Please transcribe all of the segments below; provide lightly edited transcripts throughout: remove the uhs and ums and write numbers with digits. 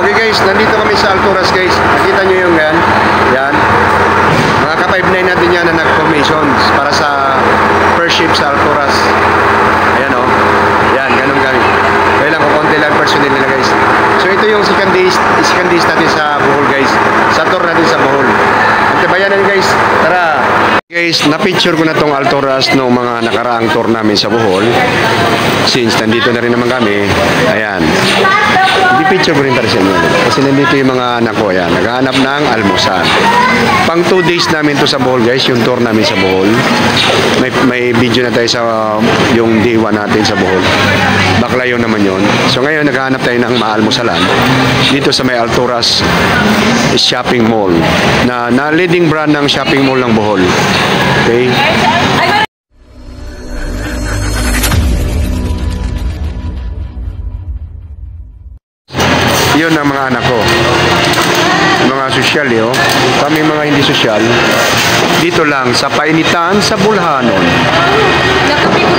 Okay guys, nandito kami sa Alturas guys. Nakita nyo yung yan. Yan. Mga ka-5-9 natin yan na nag-formations para sa first ship sa Alturas. Ayan o. Yan, ganun kami. Kaya lang, kukunti lang personnel nila guys. So ito yung second days natin sa Bohol guys. Sa tour natin sa Bohol. Antibayanan guys. Tara! Guys, na-picture ko na tong Alturas noong mga nakaraang tour namin sa Bohol. Since nandito na rin naman kami. Ayan. I-picture ko rin para sa inyo. Kasi nandito yung mga anak ko. Ayan. Naghahanap ng almusal. Pang 2 days namin to sa Bohol guys. Yung tour namin sa Bohol. May video na tayo sa yung day 1 natin sa Bohol. Baklayo naman yon. So ngayon naghahanap tayo ng maalmusalan dito sa may Alturas Shopping Mall. Na leading brand ng shopping mall ng Bohol. Okay. Yun ang mga anak ko. Mga sosyal yun. Kami mga hindi sosyal. Dito lang sa painitan sa Bulhanon.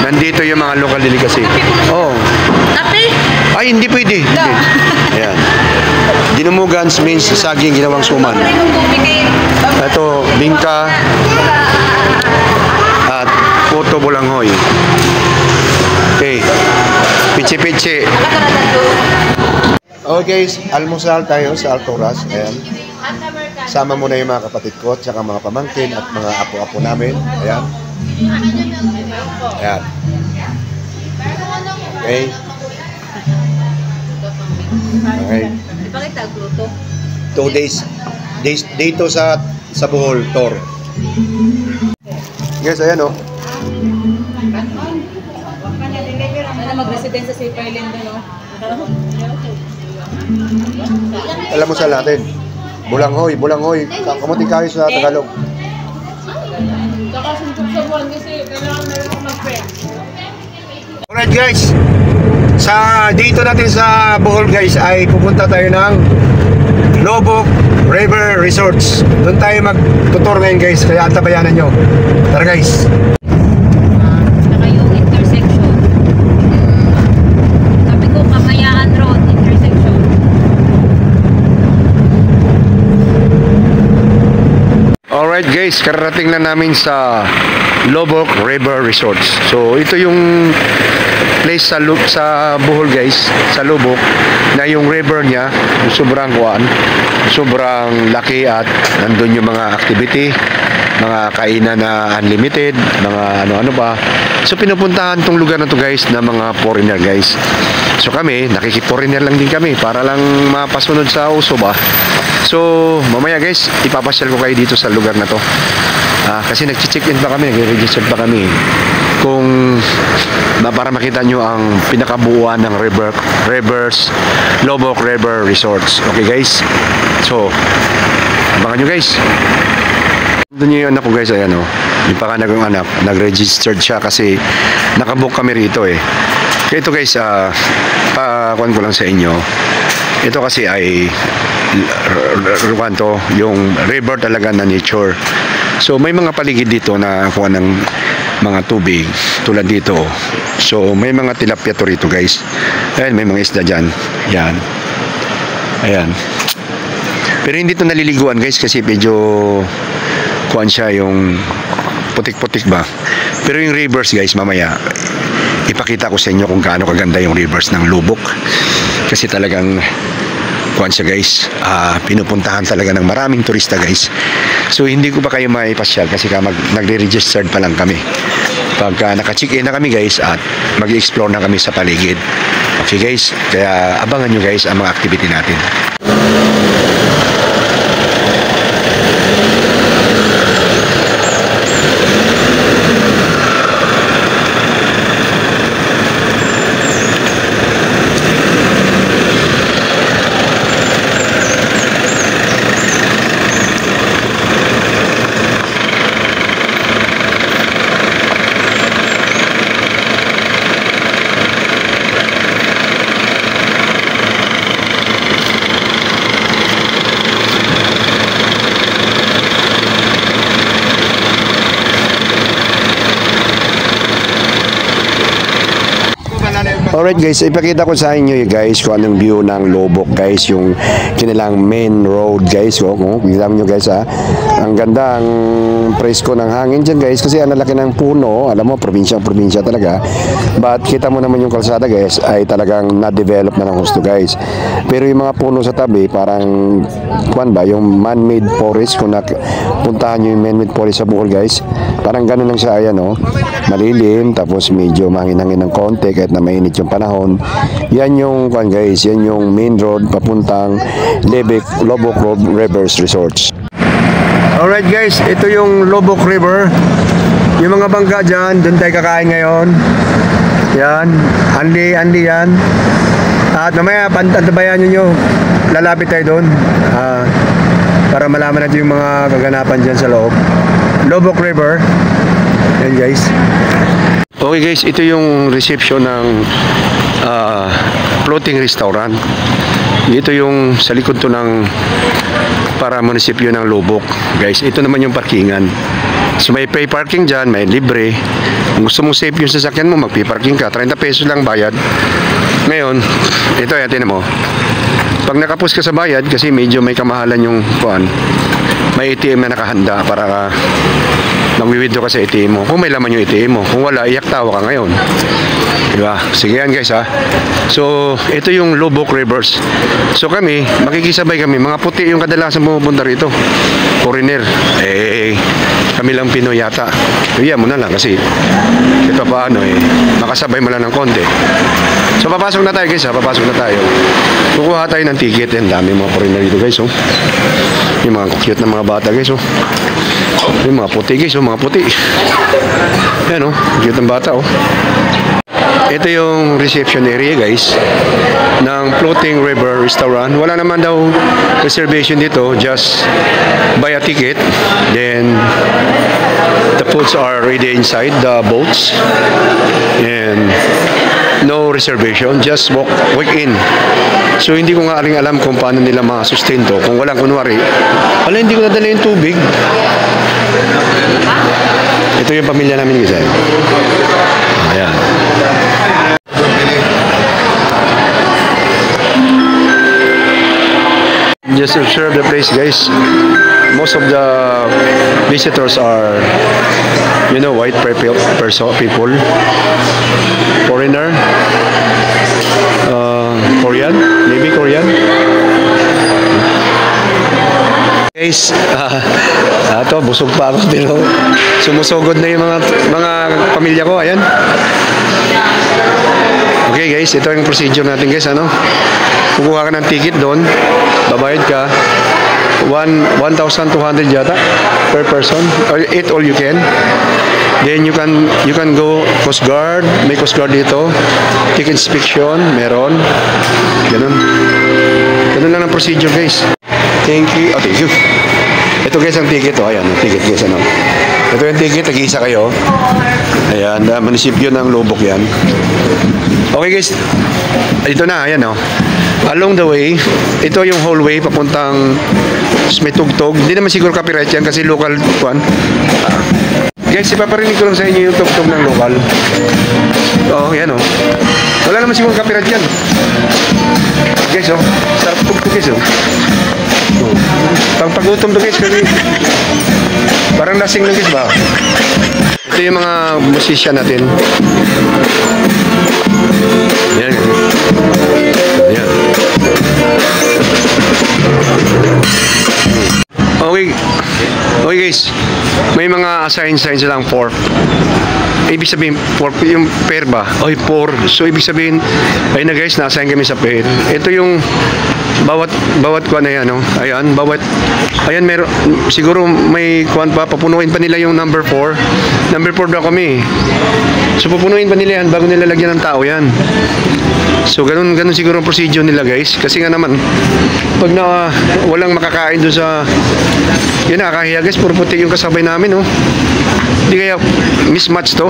Nandito yung mga local delicacy. Oh. Ay, hindi pwede. Hindi. Ayan. Dinumugans means saging ginawang suman. Ito, bingka at puto bulanghoy. Okay. Pichi-pichi. Okay guys, almusal tayo sa Alturas. Ayan. Sama muna yung mga kapatid ko at saka mga pamangkin at mga apo-apo namin. Ayan. Ayan. Okay. Okay. 2 days. Dito sa Bohol tour. Guys, ayan o. Mag-residence sa Safe Island no? Alam mo sa natin. Bulanghoy. Kamuti kayo sa Tagalog. Kakasuntok sa buwan kasi kailangan meron akong mag-prep. Alright guys. Dito natin sa Bohol guys ay pupunta tayo ng Lobok River Resorts. Doon tayo mag-tutor ngayon guys. Kaya antabayanan nyo. Tara guys. Saka yung intersection. Sabi ko, Kamayaan Road, intersection. Alright guys, kararating na namin sa Lobok River Resorts. So ito yung place sa Bohol guys, sa Lobok, na yung river niya sobrang sobrang laki at nandun yung mga activity, mga kainan na unlimited, mga ano-ano ba. So pinupuntahan tong lugar na to guys na mga foreigner guys. So kami, nakikip-foreigner lang din kami para lang mapasunod sa uso ba. So mamaya guys, ipapasyal ko kayo dito sa lugar na to. Kasi nag-check-in pa kami, nag-register pa kami kung para makita nyo ang pinakabuuan ng Lobok River Resorts. Okay guys, so abangan nyo guys. Doon yung anak ko guys, ayan o, yung panganagong anak, nag-registered siya kasi nakabook kami rito eh. Kaya ito guys, pakuan ko lang sa inyo, ito kasi ay yung river talaga na nature. So may mga paligid dito na kuha ng mga tubig tulad dito. So may mga tilapia to rito guys. Ayan, may mga isda dyan. Yan. Ayan. Pero hindi to naliliguan guys kasi medyo kuhan siya yung putik-putik ba. Pero yung rivers guys, mamaya ipakita ko sa inyo kung gaano kaganda yung rivers ng Lubok. Kasi talagang kuhan siya guys, pinupuntahan talaga ng maraming turista guys. So hindi ko pa kayo maipasyal kasi nagre-registered pa lang kami. Pagka naka-check-in na kami guys at mag-explore na kami sa paligid. Okay guys, kaya abangan nyo guys ang mga activity natin. Alright guys, ipakita ko sa inyo guys kung anong view ng Lobok guys, yung kanilang main road guys. Kung kita nyo guys ha, ang ganda, ang presko ng hangin dyan guys, kasi ang lalaki ng puno, alam mo, probinsya talaga. But kita mo naman yung kalsada guys, ay talagang na-develop na ng gusto guys. Pero yung mga puno sa tabi, parang, kuwan ba, yung man-made forest, kung puntahan nyo yung man-made forest sa Bohol guys, parang ganun lang siya, ayan o, malilim, tapos medyo mahangin-hangin ng konti kahit na mainit yung panahon. Yan yung guys, yan yung main road papuntang Lobok Road Rivers Resorts. Alright guys, ito yung Lobok River. Yung mga bangka dyan, doon tayo kakain ngayon. Yan, andi yan. At mamaya, pantabayan nyo, lalapit tayo doon. Para malaman natin yung mga kaganapan dyan sa loob. Lobok River. Yan guys. Okay guys, ito yung reception ng floating restaurant. Ito yung sa likod to ng para munisipyo ng Lobok. Guys, ito naman yung parkingan. So may pay parking dyan, may libre. Kung gusto mong safe yung sasakyan mo, mag-pay parking ka. 30 pesos lang bayad. Ngayon, ito yan, tinan mo. Pag nakapos ka sa bayad, kasi medyo may kamahalan yung kuan, may ATM na nakahanda para mag-withdraw ka sa ATM mo. Kung may laman yung ATM mo. Kung wala, iyak tawa ka ngayon. Diba? Sige yan guys ha. So, ito yung Lobok Rivers. So kami, makikisabay kami. Mga puti yung kadalasan pumupunta rito. Foreigner. Kami lang Pinoy yata. Iyan mo na lang kasi ito paano makasabay mo lang ng konti. So papasok na tayo guys ha. Papasok na tayo. Kukuha tayo ng ticket. Yan, dami mga foreigner dito guys. Oh. Yung mga cute na mga bata guys. Oh. Yung mga puti guys. Oh, mga puti. Yan oh. Cute ng bata oh. Ito yung reception area guys ng Floating River Restaurant. Wala naman daw reservation dito, just buy a ticket, then the foods are ready inside the boats and no reservation, just walk in. So hindi ko nga rin alam kung paano nila ma-sustain to kung walang kunwari, hindi ko nadala yung tubig. Ito yung pamilya namin guys. Ayan. Just observe the place guys. Most of the visitors are, white people, foreigner, Korean, maybe Korean. Guys, ito, busog pa ako, pero sumusugod na yung mga pamilya ko, ayan. Okay guys, ito yung procedure natin guys, kukuha ka ng ticket doon, babayad ka, 1,200 yata per person, or eat all you can. Then you can go Coast Guard, may Coast Guard dito, ticket inspection, meron, ganun lang ang procedure guys. Thank you. Thank you. Ito guys ang ticket ayan, ang ticket guys Ito yung ticket, nag-iisa kayo. Ayan, munisipyo ng Lobok yan. Okay guys, ito na, ayan along the way, ito yung hallway papuntang may tugtog. Hindi naman siguro copyright yan kasi local one. Guys, ipaparinig ko lang sa inyo yung tugtog ng local. Yan wala naman siguro copyright yan. Guys, sarap tugtog guys pagpagutom to guys kasi parang lasing lang guys ba. Ito yung mga musician natin. Yan. Okay guys, may mga sign silang pork. Ibig sabihin pork yung pair ba? Pork. So ibig sabihin ayun na guys, na-assign kami sa pair. Ito yung bawat kuan na yan ayan, ayan meron siguro may kuan pa, papunuin pa nila yung number 4 daw kami. So pupunuin pa nila yan bago nila lagyan ng tao yan. So ganun siguro ang procedure nila guys, kasi nga naman pag walang makakain doon sa yun, nakakahiya guys, puro puti yung kasabay namin hindi kaya mismatch to.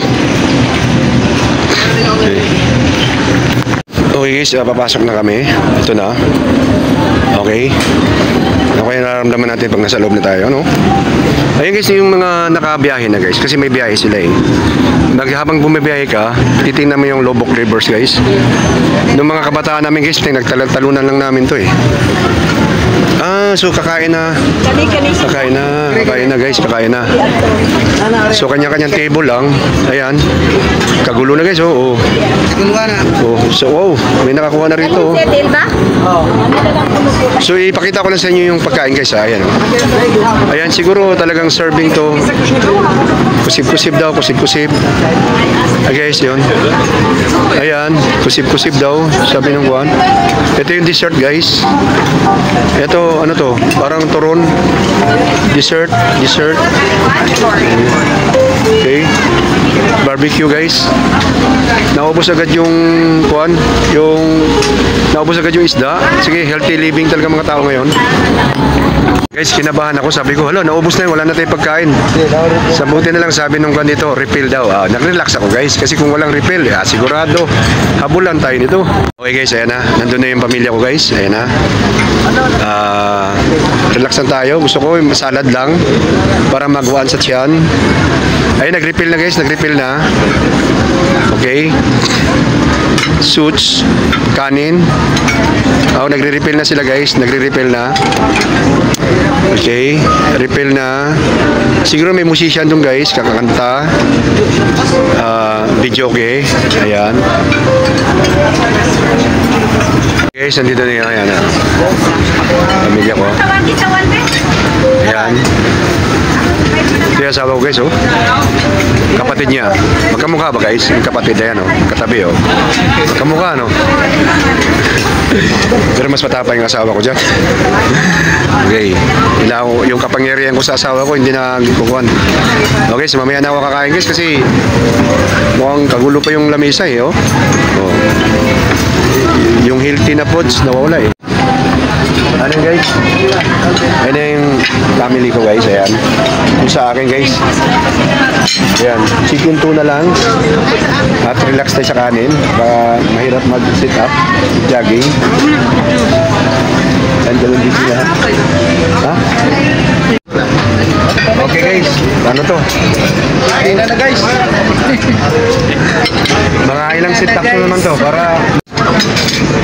Okay guys, papasok na kami. Ito na. Okay. Okay, nararamdaman mararamdaman natin pag nasa loob na tayo, ano? Ayun guys, yung mga nakabiyahe na guys, kasi may biyahe sila eh. Habang bumibiyahe ka, titingnan mo yung Lobok Rivers guys. Noong mga kabataan namin guys, nagtalunan lang namin to eh. So kakain na. Kakain na guys, kakain na. So kanya-kanyang table lang. Ayan. Kagulo na guys, oh. Guluhan na. Oh, so wow, may nakakuha na rito. So ipakita ko lang sa inyo yung pagkain guys, ayan. Ayan, siguro talagang serving to. Kusip-kusip daw, kusip-kusip. Guys, yun. Ayan, kusip-kusip daw, sabi ng kuwan. Ito yung dessert guys. Ito, ano to? Parang turon. Dessert. Okay. Barbecue guys. Naubos agad yung kuwan, naubos agad yung isda. Sige, healthy living talaga mga tao ngayon. Guys, kinabahan ako. Sabi ko, naubos na yun. Wala na tayong pagkain. Sabuti na lang sabi nung dito, refill daw. Nag-relax ako guys. Kasi kung walang refill, sigurado, habulan tayo nito. Okay guys, ayan na. Nandun na yung pamilya ko guys. Ayan na. Relax lang tayo. Gusto ko yung salad lang para magwaan sa tiyan. Ayun, nag-refill na guys. Nag-refill na. Okay. Suits, kanin. Nagre-refill na sila guys. Nagre-refill na. Okay, refill na. Siguro may musician dun guys, kakakanta. Video okay. Ayan. Guys, nandito na yun. Ayan. Pamilya ko. Ayan. Ito yung asawa ko guys, oh. Kapatid niya. Magkamukha ba guys? Yung kapatid na yan, oh. Katabi, oh. Magkamukha, no? Pero mas matapang yung asawa ko dyan. Okay. Yung kapangyarihan ko sa asawa ko, hindi na kukuhan. Okay, so mamaya na ako kakain guys kasi mukhang kagulo pa yung lamesa eh, oh. Yung healthy na foods, nawawala eh. Ano guys? Ayan na yung family ko guys, ayan. Yung sa akin guys. Ayan, chicken tuna lang. At relax tayo sa kanin. Baka mahirap mag-sit up, jogging. Ayan, ganun din sila. Ha? Okay guys, ano to? Kain na guys. Mga ilang sit-ups na naman to para...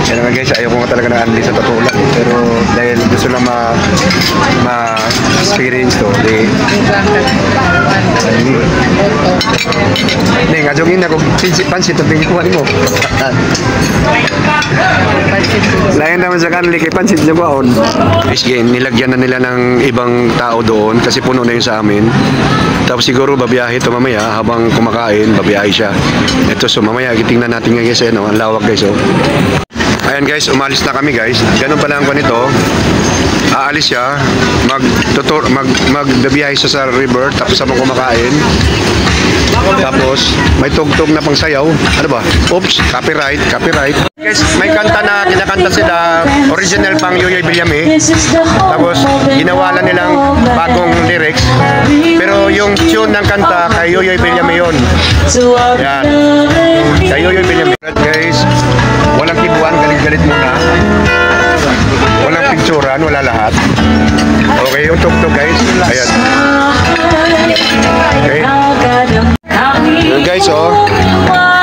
Yan naman guys, ayaw ko nga talaga na-unli sa totoo lang. Pero dahil gusto lang ma-experience to, hindi, nga jogin ako, pansit ito pinikuhan mo. Layan naman sa kanili kay pansit niya baon. Guys, nilagyan na nila ng ibang tao doon kasi puno na yun sa amin. Tapos siguro babiyahe ito mamaya habang kumakain, babiyahe siya. Ito, so mamaya itingnan natin nga guys, ang lawak guys, oh. Ayan guys, umalis na kami guys. Ganun pala ang ganito. Aalis siya, magbabiyahe siya sa river, tapos habang kumakain. Tapos may tugtog na pang sayaw. Ano ba? Oops, copyright. Guys, may kanta na kinakanta sila, original pang Yoyoy Villame. Tapos ginawa lang nilang bagong lyrics. Pero yung tune ng kanta kay Yoyoy Villame yun. Yan. Kay Yoyoy Villame. Guys, walang kibuan, galit-galit muna. Walang picturean, wala lahat. Okay, yung tugtog guys. Ayan. Okay. Yun guys, oh.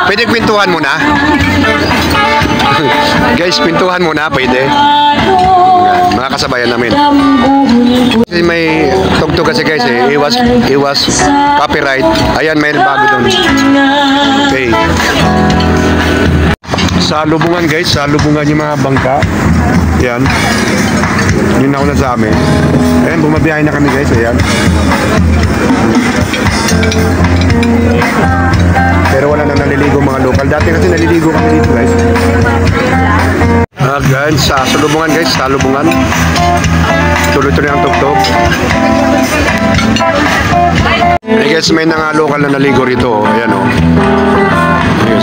Pwede kwentuhan muna. Guys, kwentuhan muna, pwede. Mga kasabayan namin. Kasi may tugtog kasi guys eh. It was copyright. Ayan, may bago doon. Okay. Sa lubungan guys, sa lubungan yung mga bangka. Ayan. Yun na sa amin. Ayan, bumabiyahe na kami guys. Ayan. Pero wala nang naliligo mga lokal. Dati kasi naliligo kami dito guys. Guys, sa lubungan guys, sa lubungan. Tuloy-tuloy ang tugtog. Hey guys, may mga lokal na naligo rito. Ayan o. Ayan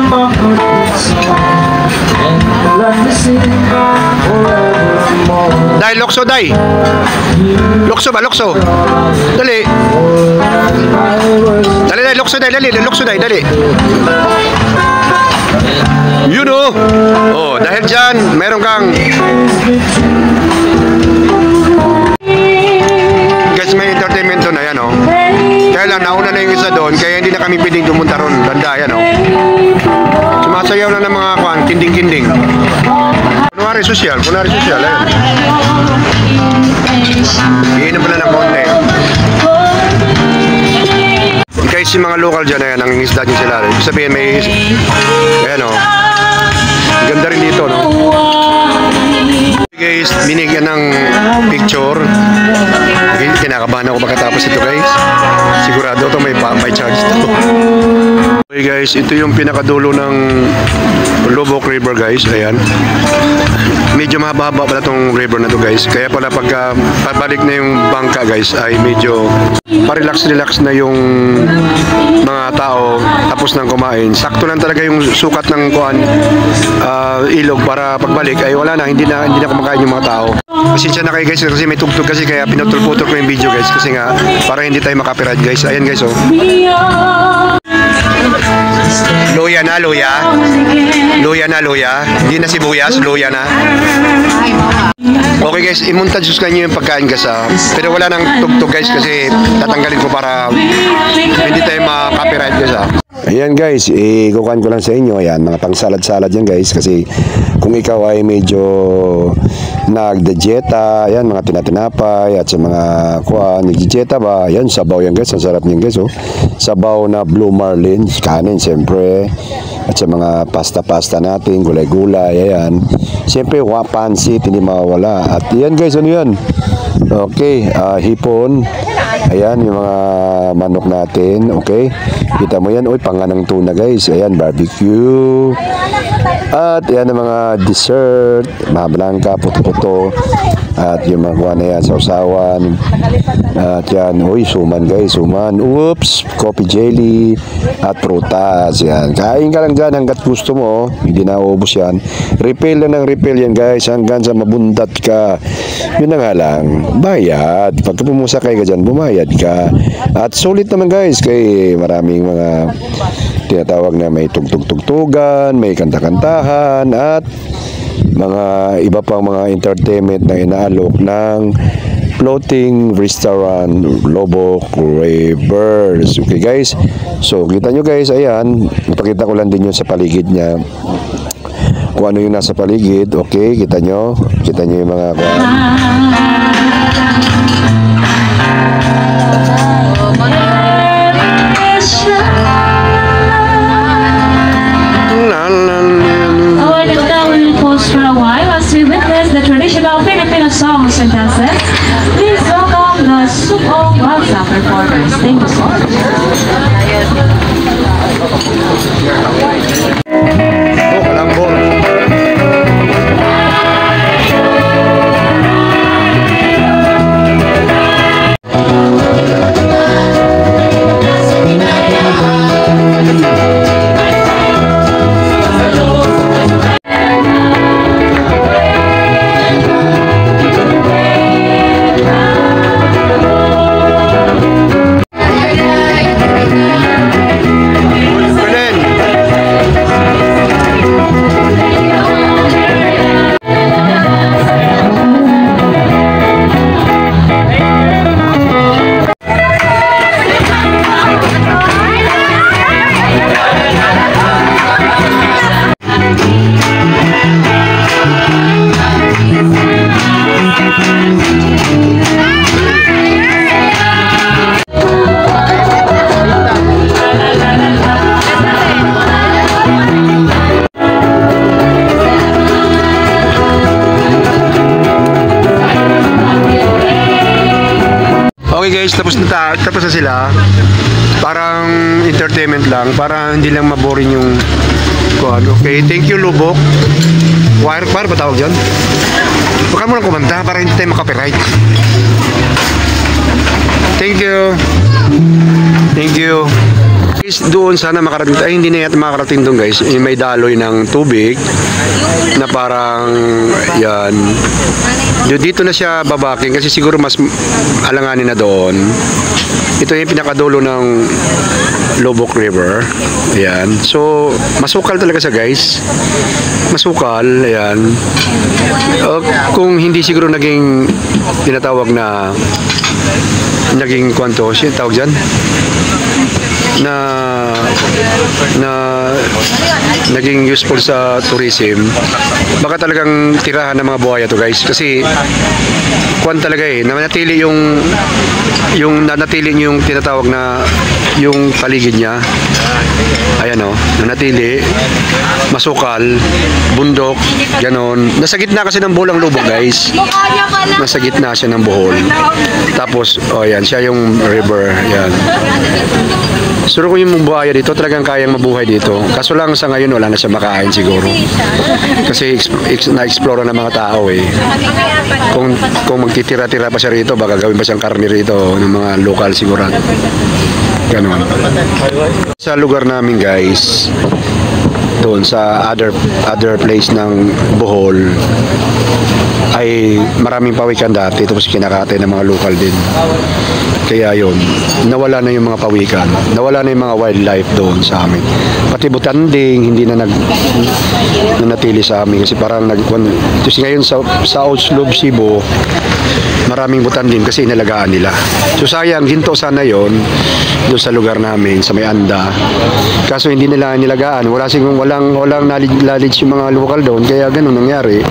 o. Dai, lokso, dai. Lokso ba, lokso? Dali. Dali, dali, lokso, dai, dali. Lokso, dai, dali. You know. Oh, dahil dyan, meron kang lang, nauna na yung isa doon, kaya hindi na kami pwedeng dumunta ron. Banda, yan o. Sumasayaw lang ng mga kwan, kinding-kinding. Kunwari sosyal, ayun. Iinom pala ng konti. Guys, yung mga local dyan, ayan, ang isda dyan sila. Ibig sabihin, may, ayan o. Ganda rin dito, no? Guys, binigyan ng picture. Okay, kinakabahan ako pagkatapos ito, guys. Sigurado ito may charge ito. Okay guys, ito yung pinakadulo ng Lubok River, guys. Ayan. Medyo mahaba-haba pala itong river na to, guys. Kaya pala pagka pabalik na yung bangka, guys, ay medyo pa-relax na yung mga tao tapos nang kumain. Sakto lang talaga yung sukat ng ilog para pagbalik ay wala na, hindi na kumakain yung mga tao. Pasensya na kayo, guys, kasi may tugtog kasi kaya pinutol-putol ko yung video, guys, kasi nga para hindi tayo makapirad, guys. Ayan, guys, oh. Luya na, luya. Hindi na sibuyas, luya na. Okay guys, i-montage ko kanyo yung pagkain guys, pero wala nang tugtog, guys, kasi tatanggalin ko para hindi tayo makapirad, guys. Ayan guys, ikukuhan ko lang sa inyo. Ayan, mga pang salad-salad yan, guys, kasi kung ikaw ay medyo nagdejeta, ayan, mga tinatinapay at sa mga nagdejeta ba, ayan, sabaw yan, guys, ang sarap niyan, guys, oh. Sabaw na Blue Marlin, kanin siyempre, at sa mga pasta natin, gulay-gulay, ayan, siyempre pansit, hindi mawawala. At ayan guys, ano yan? Okay, hipon, ayan, yung mga manok natin, okay, kita mo yan, oy, panganang tuna, guys, ayan, barbecue, at ayan ang mga dessert, mga blanca, puto-puto, at yung mga kuha na yan, sausawan, at yan, uy, suman, guys, oops, coffee jelly, at prutas, yan, kain ka lang dyan hanggat gusto mo, hindi na uubos yan, refill lang ng refill yan, guys, hanggang sa mabundat ka, yun na nga lang, bayad, pagka pumusakay ka dyan, bumayad ka, at sulit naman, guys, kay maraming mga tinatawag na may tugtog-tugtugan, may kanta-kantahan, at mga iba pang mga entertainment na inaalok ng floating restaurant Lubok Rivers. Okay guys, so kita nyo, guys, ayan, ipakita ko lang din yun sa paligid niya kung ano yung nasa paligid. Okay, kita nyo yung mga for a while as we witness the traditional Filipino songs and dances. Please welcome the Sukong Walsa performers. Thank you so much. Okay guys, tapos na sila. Parang entertainment lang, para hindi lang maboring yung kuhan. Okay, thank you Lubok. Wire ba tawag dyan? Baka mo lang kumanta para hindi tayo makapiright. Thank you. Thank you. Guys, doon sana makarating tayo. Hindi na yata makarating doon, guys. May daloy ng tubig na parang yan. Dito na siya babaking kasi siguro mas alanganin na doon. Ito yung pinakadulo ng Lubok River. Ayan. So, masukal talaga siya, guys. Masukal. Ayan. Kung hindi siguro naging tinatawag na naging kwanto, siya tawag dyan? Na naging useful sa tourism. Baka talagang tirahan ng mga buhaya to guys, kasi kwan talaga nanatili yung nanatili yung tinatawag na yung paligid niya. Ayan nanatili, masukal, bundok, ganon. Nasa gitna kasi ng Bulang Lubog guys. Nasa gitna siya ng Bohol. Tapos, ayan, siya yung river. Ayan. Sure ko yung buhaya dito, talagang kayang mabuhay dito. Kaso lang sa ngayon, wala na siya makain siguro. Kasi na-explore ng mga tao Kung magtitira-tira pa siya rito, baka gawin pa siyang karne rito ng mga lokal sigurado. Ganon. Sa lugar namin guys, doon sa other place ng Bohol, ay maraming pawikan dati, tapos kinakatay ng mga lokal din. Kaya yun, nawala na yung mga pawikan, nawala na yung mga wildlife doon sa amin. Pati butanding, hindi na nanatili sa amin kasi parang kasi ngayon sa Outlook, Cebu, maraming butanding kasi inalagaan nila. So sayang, ginto sana yon doon sa lugar namin, sa may Anda. Kaso hindi nila nilagaan, walang knowledge yung mga lokal doon, kaya ganun nangyari.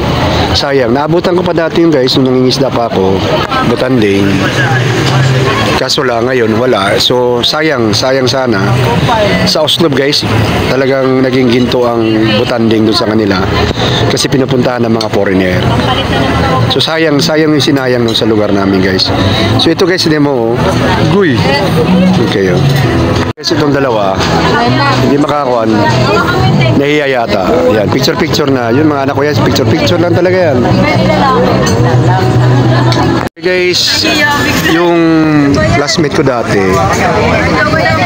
Sayang, naabutan ko pa dati yung guys, nung nangingisda pa ako, butanding. Kaso lang ngayon wala. So sayang sana. Sa Oslob guys, talagang naging ginto ang butanding doon sa kanila kasi pinupuntahan ng mga foreigner. So sayang yung sinayang doon sa lugar namin guys. So ito guys, hindi mo guy. Okay guys, itong dalawa hindi makakuan, nahiya yata. Yan, picture na. Yun mga anak ko yan, picture lang talaga yan. Guys, yung classmate ko dati,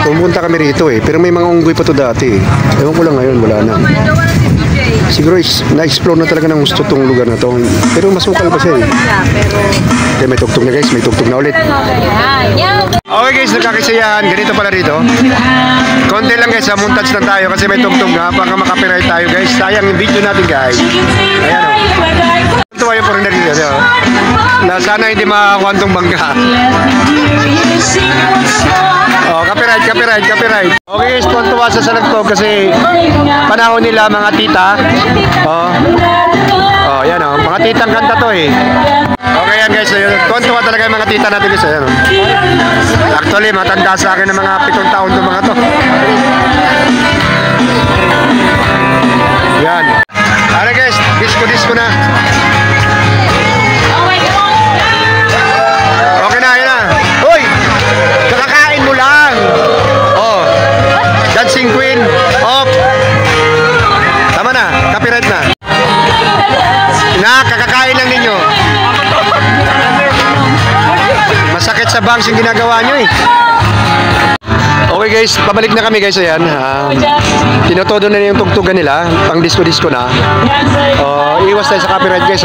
pumunta kami rito pero may mga unggoy pa to dati. Ewan ko lang ngayon, wala na. Siguro na-explore na talaga ng gusto tong lugar na to. Pero masukal pa siya Okay, may tugtog na guys, may tugtog na ulit. Okay guys, nagkakisiyahan. Ganito pala dito. Konti lang guys, montage lang tayo kasi may tugtog nga. Baka makapiright tayo guys. Sayang yung video natin guys. Ayan Tuwa yung foreigner dito. Na sana hindi makakuha tong bangka. Copyright. Okay guys, tuwa sa salagtog kasi panahon nila mga tita. Yan mga titang kanta to Okay yan guys, tuwa talaga yung mga tita natin guys. Actually, matanda sa akin ng mga 7 taon to mga to. Yan. Ano guys, disco na. Okay na, yan na. Hoy! Kakakain mo lang. Dancing Queen. Off. Tama na, copyright na. Kakakain lang ninyo. Masakit sa bangs yung ginagawa nyo Okay guys, pabalik na kami guys. Ayan, tinotodo na yung tugtugan nila, pang disco na. Iwas tayo sa copyright guys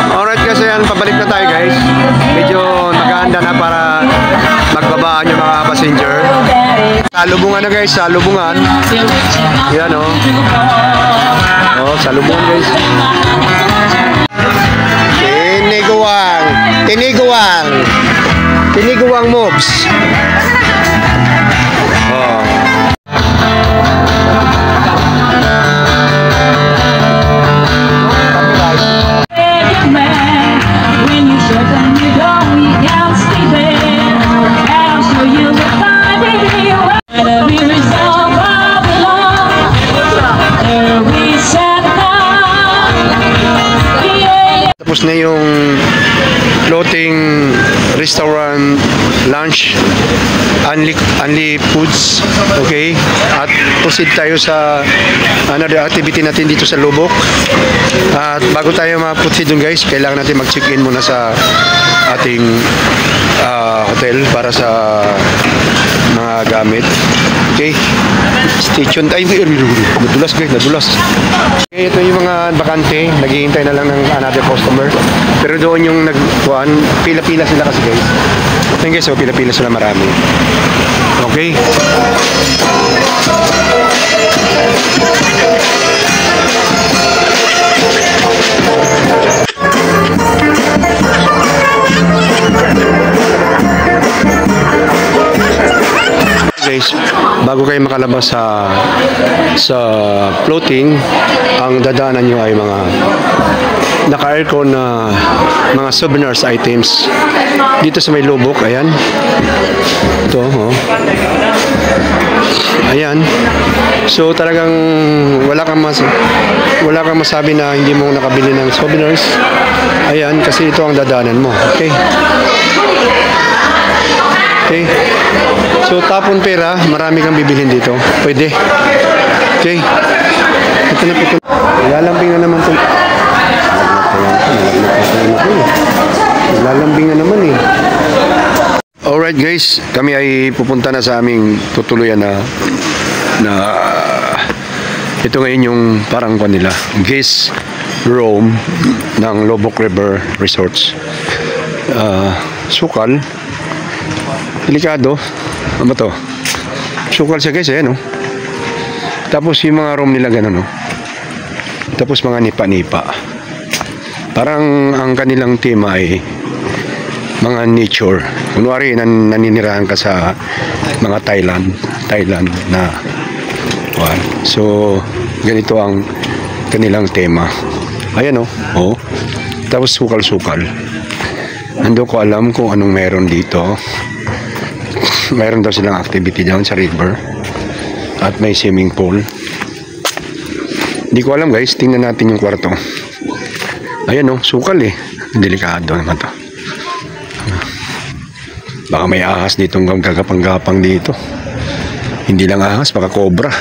Alright guys, ayan, pabalik na tayo guys. Medyo maganda na para magbabaan yung mga passenger. Salubungan na guys, salubungan. Yan salubungan guys. Tiniguang moves. Tapos na yung floating restaurant lunch, only foods. Okay, at proceed tayo sa another activity natin dito sa Lubok. At bago tayo ma-proceed dun guys, kailangan natin mag-check-in muna sa ating hotel para sa mga gamit. Okay, stay tuned. Ay, nadulas guys, nadulas. Okay, ito yung mga bakante, naghihintay na lang ng another customer. Pero doon yung nagkuhan, pila-pila sila kasi guys. Ito guys, pila-pila sila marami. Okay. guys, bago kayo makalabas sa floating, ang dadaanan nyo ay mga naka-aircon na mga souvenirs items dito sa may lubok. Ayan, ito, oh. Ayan, so talagang wala kang masabi na hindi mo nakabili ng souvenirs. Ayan, kasi ito ang dadaanan mo. Okay, okay. So, tapon pera, marami kang bibilhin dito. Pwede. Okay. Ito na po. Lalambing na naman ito. Lalambing na naman eh. Alright guys, kami ay pupunta na sa aming tutuluyan na ito ngayon yung parang kanila guest room ng Lobok River Resorts. Sukal. Delikado. Ano ba to? Sukal siya guys, no? Tapos yung mga room nila gano'n, no? Tapos mga nipa-nipa. Parang ang kanilang tema ay mga nature. Kunwari, naninirahan ka sa mga Thailand na one. So, ganito ang kanilang tema. Ayan, no? Oh. Tapos sukal-sukal. Hindi ko alam kung anong meron dito. Mayroon daw silang activity down sa river at may swimming pool. Hindi ko alam guys, tingnan natin yung kwarto. Ayan, no, sukal eh. Delikado naman to. Baka may ahas ditong gagapang-gapang dito. Hindi lang ahas, baka cobra.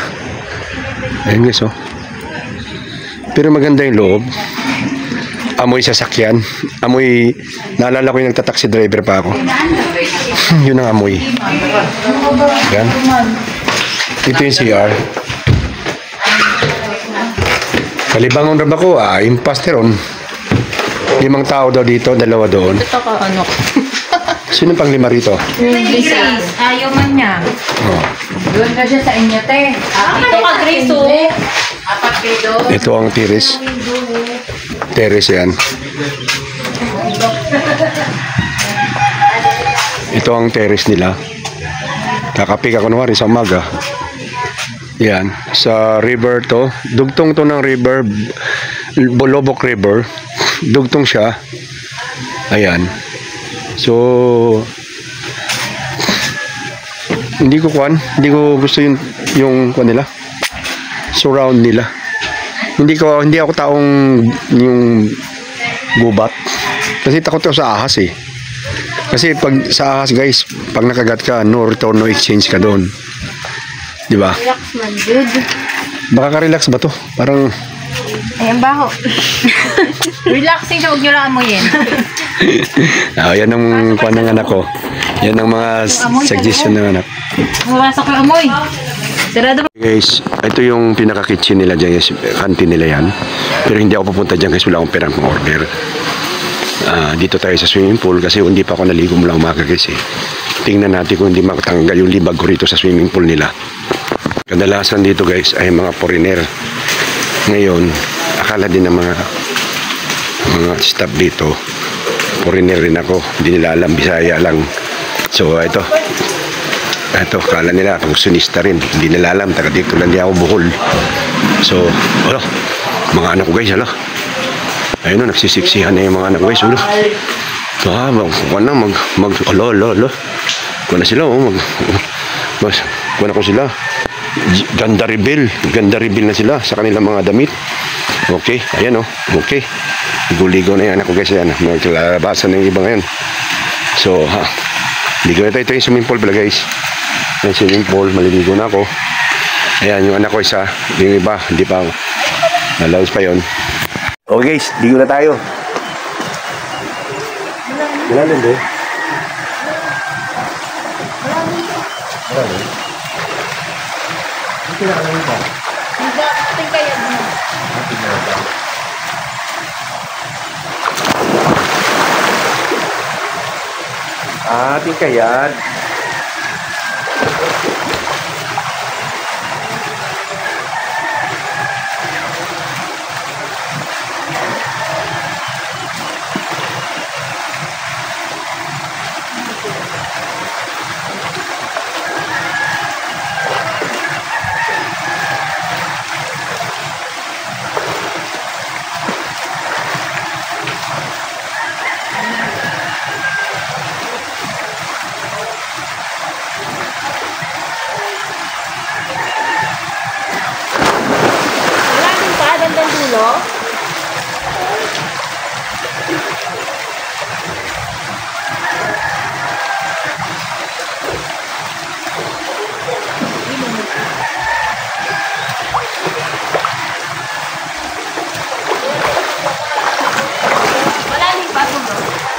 Ayun guys, oh. Pero maganda yung loob. Amoy sasakyan. Amoy, naalala ko yung nagtataxi driver pa ako. Yun ang amoy. Yan. Ito yung CR. Kalibangon rin ako, imposteron. 5 tao daw dito, 2 doon. Ito ka, ano? Sino pang 5 rito? Ayaw man niya. Oh. Doon na siya sa inyo, te. Ano ka, Grace, oh? Apat kayo. Ito ang terrace. Terrace yan. Ito ang terrace nila. Kakapi ka kunwari sa umaga. Yan. Sa river to. Dugtong to ng river. Lobok River. Dugtong siya. Ayan. So, hindi ko gusto yung kuan nila. Surround nila. Hindi ako taong yung gubat. Kasi takot ako sa ahas eh. Kasi pag sa ahas guys, pag nakagat ka, no return, no exchange ka doon. Di ba? Relax man, dude. Baka ka-relax ba to? Parang Ay, ang baho. Relaxing siya, huwag nyo lang amoyin. yan ang kuan ng anak ko. Yan ang mga suggestion ng anak. Mawasak yung amoy. Sarado ba? Guys, ito yung pinaka-kitchen nila dyan, canteen nila yan. Pero hindi ako pupunta dyan guys, wala akong perang pang-order. Dito tayo sa swimming pool kasi hindi pa ako naligo mula umaga guys eh. Tingnan natin kung hindi makatanggal yung libag ko rito sa swimming pool nila. Kadalasan dito guys ay mga foreigner. Ngayon, akala din ng mga staff dito, foreigner rin ako. Hindi nila alam, Bisaya lang. So, ito, akala nila, fungsionista rin. Hindi nila alam, taga dito lang di ako Bohol. So, mga anak ko guys, ayun o, nagsisiksihan na yung mga anak ko guys, kuha na sila, kuha na ko sila. Ganda reveal na sila sa kanilang mga damit. Okay, ayan okay. Ligo-ligo na yung anak ko guys, ayan. Maglalabasan na yung iba ngayon. So, ligo na tayo. Ito yung swimming pool pala guys. Yung swimming pool, maliligo na ako. Ayan, yung anak ko isa. Yung iba, hindi pa. Nalaos pa yun. Okay guys, ligo na tayo. Malalim ba? Malalim. Hindi na kami pa. Tingin kayo mo. Tingkayad.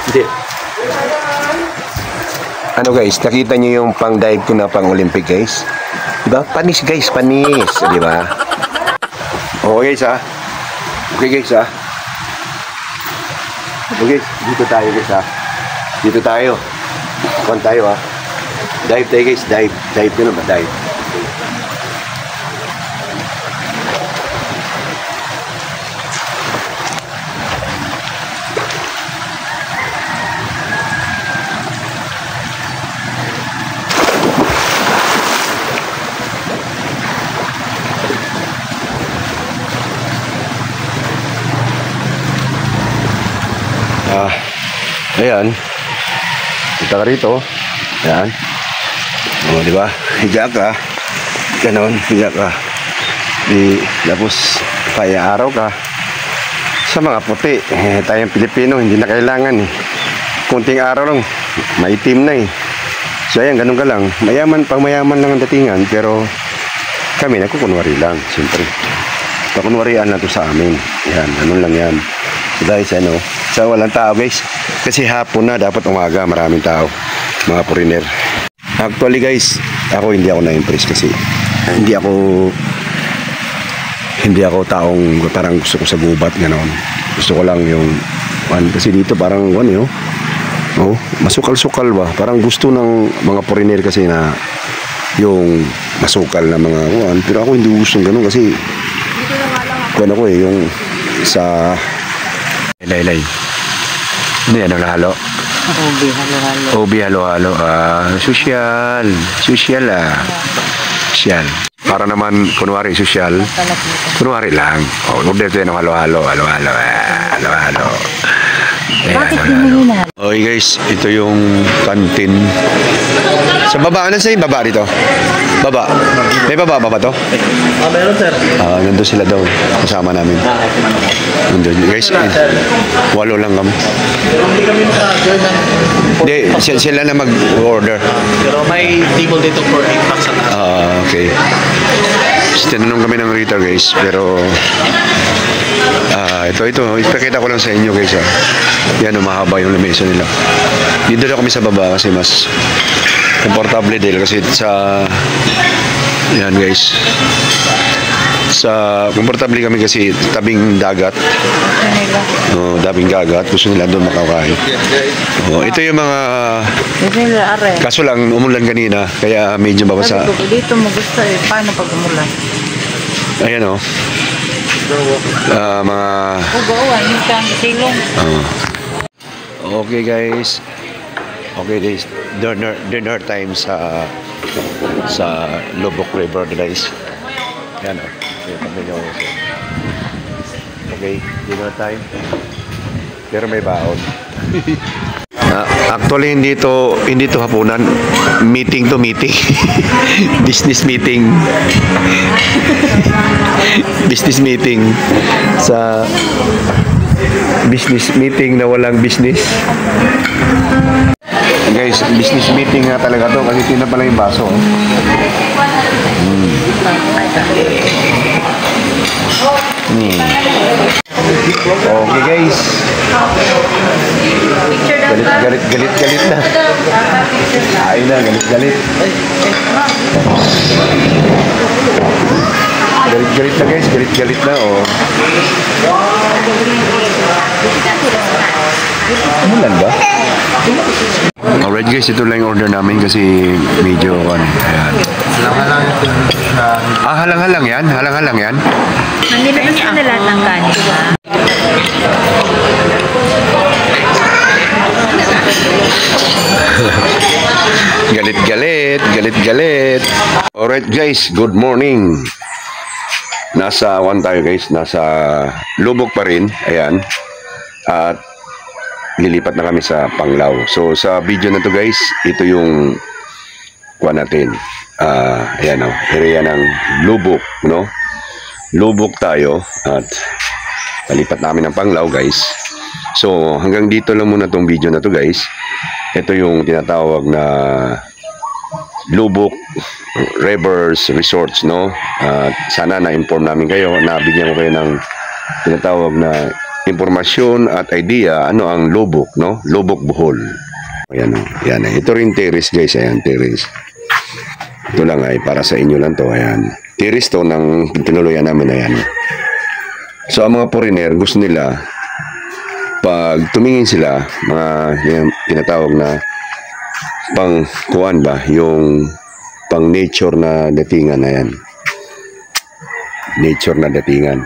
Hindi. Ano guys, nakita niyo yung pang dive ko na pang Olympic guys? Diba? Panis guys, panis. Diba? Okay guys ha. Okay guys ha. Okay, dito tayo guys ha. Dito tayo. Kuhan tayo ha. Dive tayo guys, dive. Dive ko na ba? Dive. Ayan. Kita ka rito. Ayan. O, di ba? Higa ka. Ganon, higa ka. Tapos, kaya araw ka. Sa mga puti, tayong Pilipino, hindi na kailangan eh. Kunting araw lang, maitim na eh. So, ayan, ganun ka lang. Pang mayaman lang ang datingan, pero kami, nagkukunwari lang, siyempre. Pakunwarian lang to sa amin. Ayan, ganun lang yan. So, guys, so walang tao guys. Kasi hapon na, dapat umaga, maraming tao. Mga foreigner. Actually guys, hindi ako na-impress kasi hindi ako taong parang gusto ko sa gubat ganoon. Gusto ko lang yung kasi dito parang masukal-sukal ba? Parang gusto ng mga foreigner kasi na yung masukal na mga pero ako hindi gusto ganoon kasi yung sa Laylay. Hindi, halo-halo. Obi, halo-halo. Social. Social Social. Para naman, kunwari, social. Kunwari lang. Order tayo ng halo-halo. Halo-halo. Halo-halo. Bakit di mo hinahalo? Okay guys, ito yung kantin. Sa baba, ano sa baba dito? Baba. May baba to? Meron sir. Nandun sila daw. Kasama namin. Nandun. Guys, 8 lang kami. Hindi kami naka-join ng... Hindi, sila na mag-order. Pero may table dito for 8 packs at Okay. Tinanong kami ng retail guys, pero ito, ipakita ko lang sa inyo guys yan, mahaba yung lamesa nila. Dito na kami sa baba kasi mas komportable din kasi yan guys, komportable kami kasi tabing dagat. Tabing dagat, gusto nila doon makakain. Ito yung mga kaso lang umulan kanina kaya medyo babasa. Dito mo gusto paano pag umulan? Ayan mga okay guys, dinner time sa Lubok River guys. Yan okay, dinner time pero may baon. Actually hindi to hapunan, meeting business meeting business meeting sa business meeting na walang business guys. Business meeting nga talaga to kasi tina pala yung baso. Okay guys, galit na. Ay na, galit. Galit na guys, galit na Mulan ba? Alright guys, ito lang yung order namin kasi medyo ayan. Halang-halang yan? Halang-halang yan? Nandito na sila lahat ng kanin. Galit. Alright guys, good morning. Nasa tayo guys, nasa Lubok pa rin, ayan. At lilipat na kami sa Panglao. So sa video na to guys, ito yung natin. Ayan area ng Lubok, no? Lubok tayo at lilipat namin ng Panglao guys. So hanggang dito lang muna tong video na to guys. Ito yung tinatawag na Lubok Rivers Resorts, no? Sana na-inform namin kayo, nabigyan ko kayo ng tinatawag na impormasyon at idea ano ang lubok, no? Lubok Bohol. Ayan, oh. Yan, ito rin terrace guys, ayan, terrace. Ito lang ay para sa inyo lang to, ayan. Terrace to ng tinuluyan namin, ayan. So ang mga foreigner gusto nila pag tumingin sila, mga yung tinatawag na pang kuan ba, yung pang nature na datingan na yan. Nature na datingan.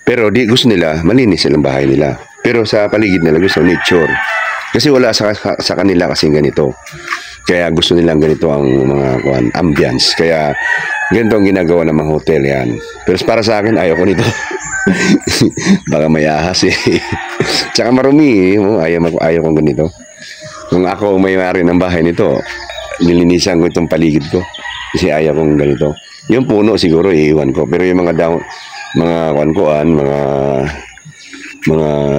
Pero di gusto nila, malinis silang bahay nila. Pero sa paligid nila gusto nature. Kasi wala sa kanila kasing ganito. Kaya gusto nilang ganito ang mga kuan, ambience. Kaya ganito ang ginagawa ng mga hotel yan. Pero para sa akin, ayaw ko nito. Baka may ahas eh. Tsaka marumi eh. Ayaw kong ganito. Kung ako may-ari ng bahay nito, nilinisan ko itong paligid ko. Kasi ayaw kong ganito. Yung puno siguro iiwan ko. Pero yung mga mga kuan-kuan, mga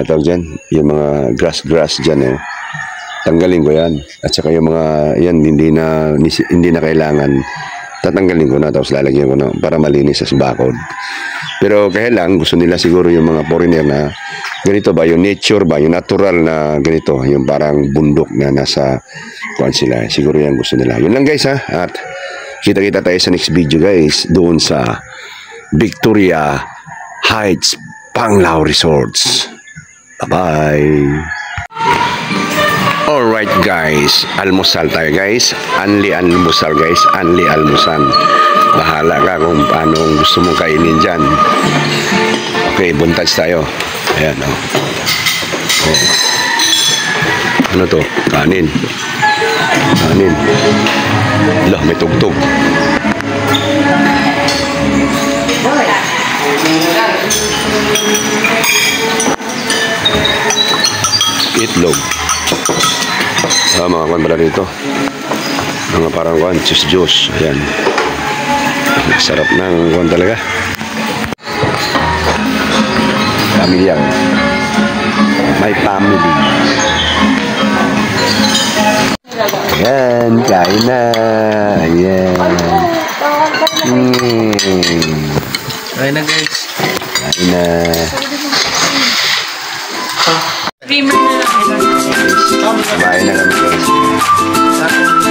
tawag dyan, yung mga grass dyan eh. Tanggalin ko yan. At saka yung mga yan hindi na kailangan, tatanggalin ko na tapos lalagyan ko na para malinis sa bakod. Pero kaya lang gusto nila siguro yung mga foreigner na ganito ba, yung nature ba, yung natural na ganito, yung parang bundok na nasa kuan sila. Siguro yan gusto nila. Yun lang guys ha. At kita-kita tayo sa next video guys doon sa Victoria Heights Panglao Resorts. Bye-bye. Alright guys, almusal tayo guys. Anli almusal guys, anli almusan. Bahala ka kung paano gusto mong kainin dyan. Okay, buntage tayo. Ayan o. Oh. Ano to? Kanin. Kanin. Lah, may tugtog. Itlog. Mga kwan pala dito. Mga parang kwan, juice. Ayan. Sarap ng kwan talaga. Pamilya. My family. Ayan, kain na. Ayan. Ayun na guys. Kain na. Creamer na lang. Kumain na kami guys.